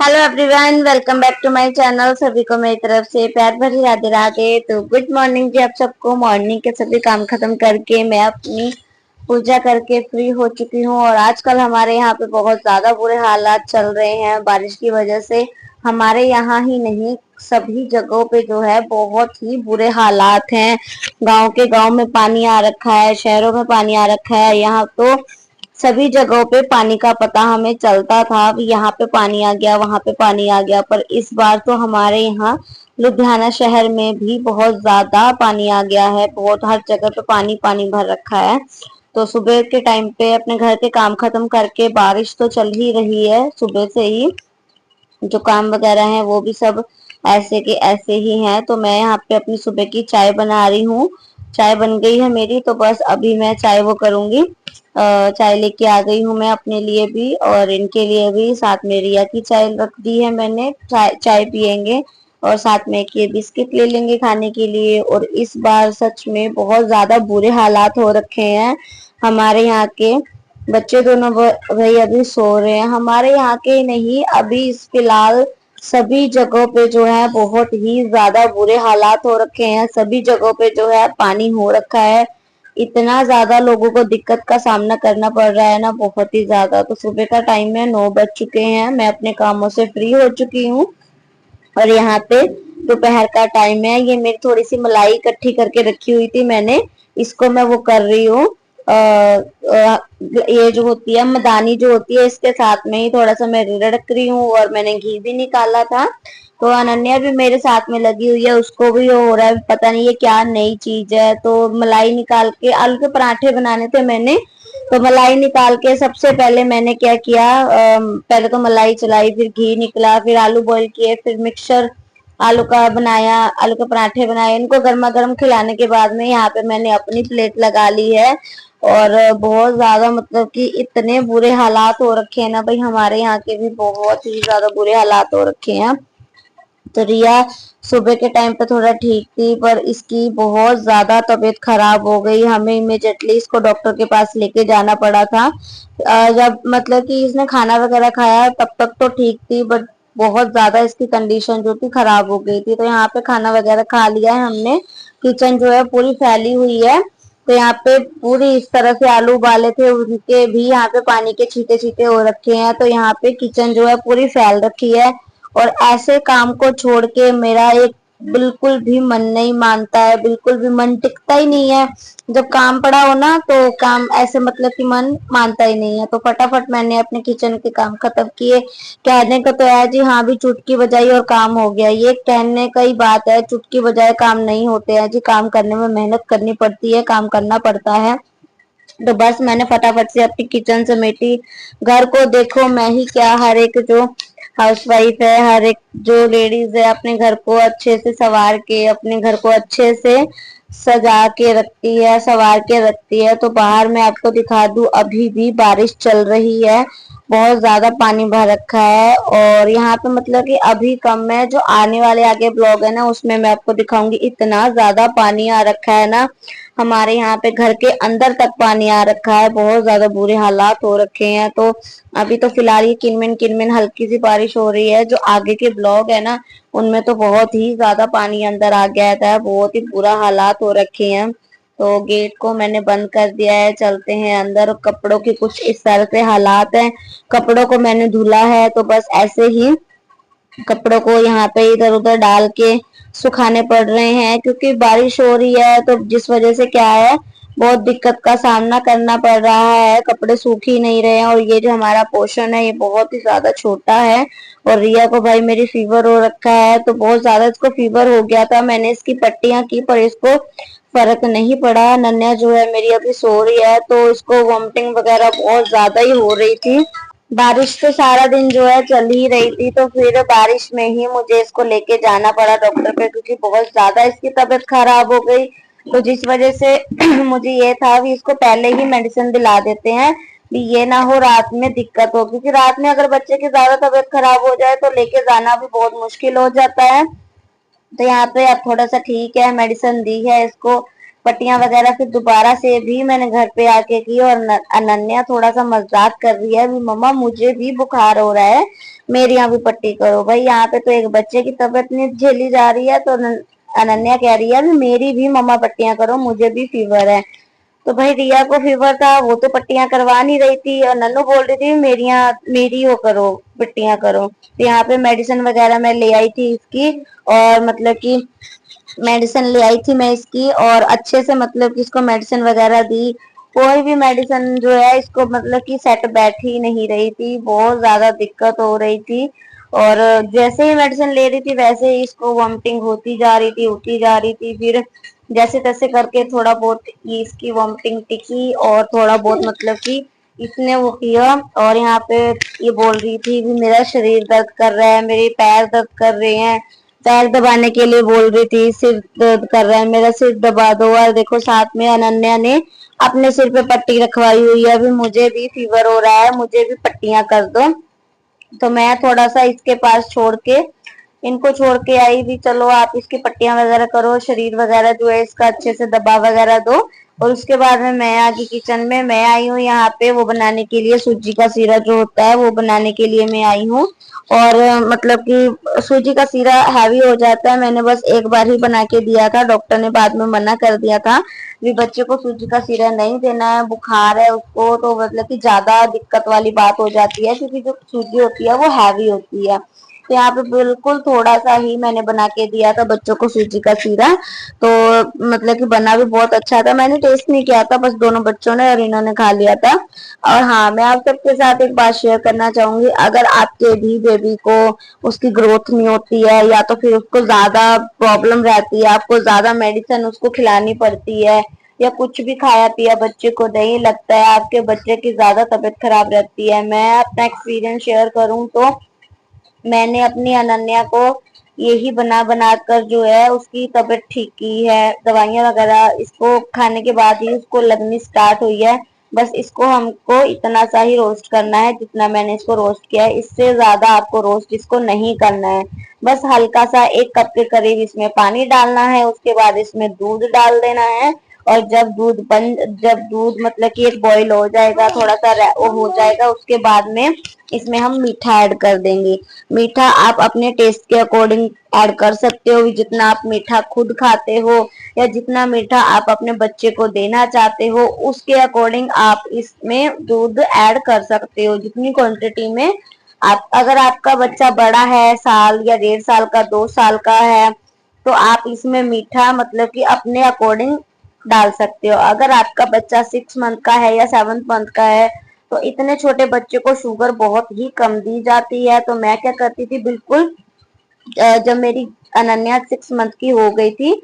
Hello everyone, welcome back to my channel. सभी को मेरी तरफ से प्यार भरी राधे राधे। तो गुड मॉर्निंग जी आप सबको। मॉर्निंग के सभी काम खत्म करके मैं अपनी पूजा करके फ्री हो चुकी हूँ। और आजकल हमारे यहाँ पे बहुत ज्यादा बुरे हालात चल रहे हैं बारिश की वजह से। हमारे यहाँ ही नहीं, सभी जगहों पे जो है बहुत ही बुरे हालात हैं। गांव के गांव में पानी आ रखा है, शहरों में पानी आ रखा है। यहाँ तो सभी जगहों पे पानी का पता हमें चलता था, अब यहाँ पे पानी आ गया, वहां पे पानी आ गया। पर इस बार तो हमारे यहाँ लुधियाना शहर में भी बहुत ज्यादा पानी आ गया है। बहुत हर जगह पे पानी पानी भर रखा है। तो सुबह के टाइम पे अपने घर के काम खत्म करके, बारिश तो चल ही रही है सुबह से ही, जो काम वगैरह है वो भी सब ऐसे के ऐसे ही हैं। तो मैं यहाँ पे अपनी सुबह की चाय बना रही हूँ। चाय बन गई है मेरी, तो बस अभी मैं चाय वो करूंगी। चाय लेके आ गई हूँ मैं अपने लिए भी और इनके लिए भी। साथ में रिया की चाय रख दी है मैंने, चाय चाय पियेंगे। और साथ में एक ये बिस्किट ले लेंगे खाने के लिए। और इस बार सच में बहुत ज्यादा बुरे हालात हो रखे हैं हमारे यहाँ के। बच्चे दोनों भाई अभी सो रहे हैं। हमारे यहाँ के नहीं, अभी इस फिलहाल सभी जगहों पे जो है बहुत ही ज्यादा बुरे हालात हो रखे हैं। सभी जगहों पे जो है पानी हो रखा है। इतना ज्यादा लोगों को दिक्कत का सामना करना पड़ रहा है ना, बहुत ही ज्यादा। तो सुबह का टाइम है, 9 बज चुके हैं, मैं अपने कामों से फ्री हो चुकी हूँ। और यहाँ पे दोपहर का टाइम है। ये मेरी थोड़ी सी मलाई इकट्ठी करके रखी हुई थी मैंने, इसको मैं वो कर रही हूँ। ये जो होती है मदानी जो होती है, इसके साथ में ही थोड़ा सा मैं रिड़क रही हूँ। और मैंने घी भी निकाला था। तो अनन्या भी मेरे साथ में लगी हुई है, उसको भी हो रहा है, पता नहीं ये क्या नई चीज है। तो मलाई निकाल के आलू के पराठे बनाने थे मैंने। तो मलाई निकाल के सबसे पहले मैंने क्या किया, पहले तो मलाई चलाई, फिर घी निकला, फिर आलू बॉईल किए, फिर मिक्सचर आलू का बनाया, आलू के पराठे बनाए। इनको गर्मा गर्म खिलाने के बाद में यहाँ पे मैंने अपनी प्लेट लगा ली है। और बहुत ज्यादा मतलब कि इतने बुरे हालात हो रखे हैं ना भाई, हमारे यहाँ के भी बहुत ही ज्यादा बुरे हालात हो रखे हैं। तो रिया सुबह के टाइम पे थोड़ा ठीक थी, पर इसकी बहुत ज्यादा तबीयत खराब हो गई। हमें इमिडिएटली इसको डॉक्टर के पास लेके जाना पड़ा था। जब मतलब कि इसने खाना वगैरह खाया तब तक तो ठीक थी, बट बहुत ज्यादा इसकी कंडीशन जो थी खराब हो गई थी। तो यहाँ पे खाना वगैरह खा लिया है हमने। किचन जो है पूरी फैली हुई है। तो यहाँ पे पूरी इस तरह से आलू उबाले थे, उनके भी यहाँ पे पानी के छींटे छींटे हो रखे हैं। तो यहाँ पे किचन जो है पूरी फैल रखी है। और ऐसे काम को छोड़ के मेरा एक बिल्कुल भी मन नहीं मानता है, बिल्कुल भी मन टिकता ही नहीं है। जब काम पड़ा हो ना तो काम ऐसे मतलब कि मन मानता ही नहीं है। तो फटाफट मैंने अपने किचन के काम खत्म किए। कहने को तो है जी हाँ भी चुटकी बजाई और काम हो गया, ये कहने का ही बात है। चुटकी बजाए काम नहीं होते हैं जी, काम करने में मेहनत करनी पड़ती है, काम करना पड़ता है। तो बस मैंने फटाफट से अपनी किचन समेटी। घर को देखो, मैं ही क्या, हर एक जो हाउसवाइफ है, हर एक जो लेडीज है अपने घर को अच्छे से संवार के, अपने घर को अच्छे से सजा के रखती है, संवार के रखती है। तो बाहर मैं आपको दिखा दूं, अभी भी बारिश चल रही है, बहुत ज्यादा पानी भर रखा है। और यहाँ पे मतलब कि अभी कम है, जो आने वाले आगे ब्लॉग है ना उसमें मैं आपको दिखाऊंगी। इतना ज्यादा पानी आ रखा है ना, हमारे यहाँ पे घर के अंदर तक पानी आ रखा है, बहुत ज्यादा बुरे हालात हो रखे हैं। तो अभी तो फिलहाल ये किनमिन किनमिन हल्की सी बारिश हो रही है। जो आगे के ब्लॉग है ना उनमें तो बहुत ही ज्यादा पानी अंदर आ गया था, बहुत ही बुरा हालात हो रखे हैं। तो गेट को मैंने बंद कर दिया है, चलते हैं अंदर। कपड़ों की कुछ इस तरह से हालात हैं। कपड़ों को मैंने धुला है, तो बस ऐसे ही कपड़ों को यहाँ पे इधर उधर डाल के सुखाने पड़ रहे हैं, क्योंकि बारिश हो रही है। तो जिस वजह से क्या है, बहुत दिक्कत का सामना करना पड़ रहा है, कपड़े सूख ही नहीं रहे हैं। और ये जो हमारा पोर्शन है ये बहुत ही ज्यादा छोटा है। और रिया को भाई मेरी फीवर हो रखा है, तो बहुत ज्यादा इसको फीवर हो गया था। मैंने इसकी पट्टियां की पर इसको फर्क नहीं पड़ा। नन्या जो है मेरी अभी सो रही है, तो इसको वॉमिटिंग वगैरह बहुत ज्यादा ही हो रही थी। बारिश तो सारा दिन जो है चल ही रही थी, तो फिर बारिश में ही मुझे इसको लेके जाना पड़ा डॉक्टर पे, क्योंकि बहुत ज्यादा इसकी तबीयत खराब हो गई। तो जिस वजह से मुझे ये था कि इसको पहले ही मेडिसिन दिला देते हैं, कि ये ना हो रात में दिक्कत हो, क्योंकि रात में अगर बच्चे की ज्यादा तबीयत खराब हो जाए तो लेके जाना भी बहुत मुश्किल हो जाता है। तो यहाँ पे अब थोड़ा सा ठीक है, मेडिसिन दी है इसको, पट्टियां वगैरह फिर दोबारा से भी मैंने घर पे आके की। और अनन्या थोड़ा सा मजाक कर रही है, अभी मम्मा मुझे भी बुखार हो रहा है, मेरी यहाँ भी पट्टी करो। भाई यहाँ पे तो एक बच्चे की तबीयत नहीं झेली जा रही है, तो अनन्या कह रही है मेरी भी मम्मा पट्टियां करो, मुझे भी फीवर है। तो भाई रिया को फीवर था, वो तो पट्टियां करवा नहीं रही थी, और नन्नू बोल रही थी मेरी वो करो, पट्टियां करो। तो यहाँ पे मेडिसिन वगैरह मैं ले आई थी इसकी, और मतलब कि मेडिसिन ले आई थी मैं इसकी, और अच्छे से मतलब कि इसको मेडिसिन वगैरह दी। कोई भी मेडिसिन जो है इसको मतलब कि सेट बैठ ही नहीं रही थी, बहुत ज्यादा दिक्कत हो रही थी। और जैसे ही मेडिसिन ले रही थी वैसे ही इसको वॉमिटिंग होती जा रही थी, होती जा रही थी। फिर जैसे तैसे करके थोड़ा बहुत ये इसकी वॉमिटिंग टिकी, और थोड़ा बहुत मतलब कि इसने वो किया। और यहाँ पे ये बोल रही थी कि मेरा शरीर दर्द कर रहा है, मेरे पैर दर्द कर रहे हैं, पैर दबाने के लिए बोल रही थी, सिर दर्द कर रहा है मेरा, सिर दबा दो। और देखो साथ में अनन्या ने अपने सिर पे पट्टी रखवाई हुई है, अभी मुझे भी फीवर हो रहा है, मुझे भी पट्टियां कर दो। तो मैं थोड़ा सा इसके पास छोड़ के इनको छोड़ के आई भी, चलो आप इसकी पट्टियां वगैरह करो, शरीर वगैरह जो है इसका अच्छे से दबा वगैरह दो। और उसके बाद में मैं आ गई किचन में, मैं आई हूँ यहाँ पे वो बनाने के लिए, सूजी का सीरा जो होता है वो बनाने के लिए मैं आई हूँ। और मतलब कि सूजी का सीरा हैवी हो जाता है, मैंने बस एक बार ही बना के दिया था, डॉक्टर ने बाद में मना कर दिया था भी बच्चे को सूजी का सीरा नहीं देना है, बुखार है उसको, तो मतलब कि ज्यादा दिक्कत वाली बात हो जाती है, क्योंकि जो सूजी होती है वो हैवी होती है। तो यहाँ पे बिल्कुल थोड़ा सा ही मैंने बना के दिया था बच्चों को सूजी का सीरा। तो मतलब कि बना भी बहुत अच्छा था, मैंने टेस्ट नहीं किया था, बस दोनों बच्चों ने और इन्होंने खा लिया था। और हाँ, मैं आप सबके साथ एक बात शेयर करना चाहूंगी, अगर आपके भी बेबी को उसकी ग्रोथ नहीं होती है, या तो फिर उसको ज्यादा प्रॉब्लम रहती है, आपको ज्यादा मेडिसिन उसको खिलानी पड़ती है, या कुछ भी खाया पिया बच्चे को नहीं लगता है, आपके बच्चे की ज्यादा तबीयत खराब रहती है, मैं अपना एक्सपीरियंस शेयर करूं तो मैंने अपनी अनन्या को यही बना बना कर जो है उसकी तबीयत ठीक की है। दवाइयां वगैरह इसको खाने के बाद ही उसको लगनी स्टार्ट हुई है। बस इसको हमको इतना सा ही रोस्ट करना है जितना मैंने इसको रोस्ट किया है, इससे ज्यादा आपको रोस्ट इसको नहीं करना है। बस हल्का सा 1 कप के करीब इसमें पानी डालना है, उसके बाद इसमें दूध डाल देना है। और जब दूध मतलब कि एक बॉईल हो जाएगा, थोड़ा सा वो हो जाएगा, उसके बाद में इसमें हम मीठा ऐड कर देंगे। मीठा आप अपने टेस्ट के अकॉर्डिंग ऐड कर सकते हो, जितना आप मीठा खुद खाते हो या जितना मीठा आप अपने बच्चे को देना चाहते हो उसके अकॉर्डिंग आप इसमें दूध ऐड कर सकते हो, जितनी क्वांटिटी में आप। अगर आपका बच्चा बड़ा है, साल या 1.5 साल का, 2 साल का है, तो आप इसमें मीठा मतलब कि अपने अकॉर्डिंग डाल सकते हो। अगर आपका बच्चा 6 मंथ का है या 7 मंथ का है, तो इतने छोटे बच्चे को शुगर बहुत ही कम दी जाती है। तो मैं क्या करती थी, बिल्कुल जब मेरी अनन्या 6 मंथ की हो गई थी,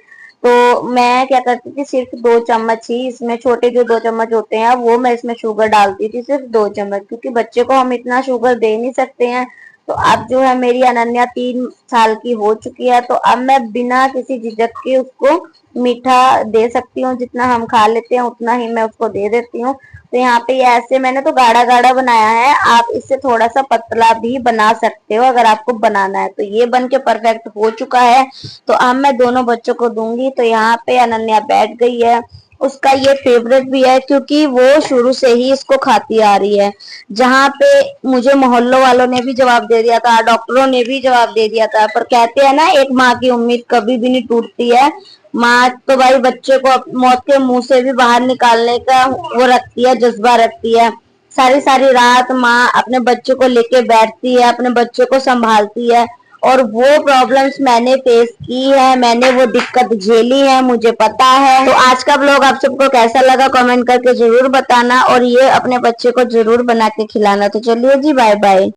तो मैं क्या करती थी, सिर्फ 2 चम्मच ही इसमें, छोटे जो 2 चम्मच होते हैं वो मैं इसमें शुगर डालती थी, सिर्फ 2 चम्मच, क्योंकि बच्चे को हम इतना शुगर दे नहीं सकते हैं। तो अब जो है मेरी अनन्या 3 साल की हो चुकी है, तो अब मैं बिना किसी झिझक के उसको मीठा दे सकती हूँ, जितना हम खा लेते हैं उतना ही मैं उसको दे देती हूँ। तो यहाँ पे ऐसे मैंने तो गाढ़ा गाढ़ा बनाया है, आप इससे थोड़ा सा पतला भी बना सकते हो अगर आपको बनाना है। तो ये बन के परफेक्ट हो चुका है, तो अब मैं दोनों बच्चों को दूंगी। तो यहाँ पे अनन्या बैठ गई है, उसका ये फेवरेट भी है क्योंकि वो शुरू से ही इसको खाती आ रही है। जहाँ पे मुझे मोहल्लों वालों ने भी जवाब दे दिया था, डॉक्टरों ने भी जवाब दे दिया था, पर कहते हैं ना एक माँ की उम्मीद कभी भी नहीं टूटती है। माँ तो भाई बच्चे को मौत के मुंह से भी बाहर निकालने का वो रखती है, जज्बा रखती है। सारी सारी रात माँ अपने बच्चे को लेके बैठती है, अपने बच्चे को संभालती है, और वो प्रॉब्लम्स मैंने फेस की है, मैंने वो दिक्कत झेली है, मुझे पता है। तो आज का ब्लॉग आप सबको कैसा लगा कमेंट करके जरूर बताना, और ये अपने बच्चे को जरूर बना के खिलाना। तो चलिए जी, बाय बाय।